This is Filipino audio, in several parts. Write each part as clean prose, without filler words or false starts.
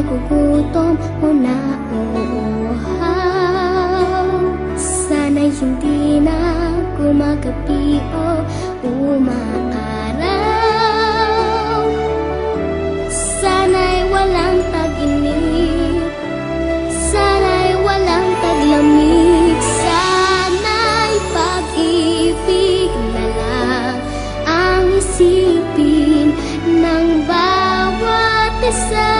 nagugutom o nauuhaw. Sana'y hindi na gumagabi o umaaraw. Sana'y walang tag-init, sana'y walang taglamig. Sana'y pag-ibig na lang ang isipin ng bawat isa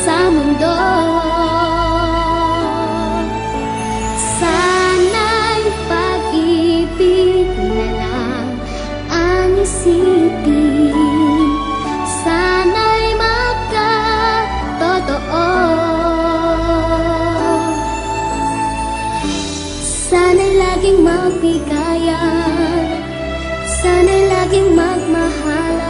sa mundo. Sana'y pag-ibig na lang ang isipin, sana'y magkatotoo. Sana'y laging magbigayan, sana'y laging magmahalan.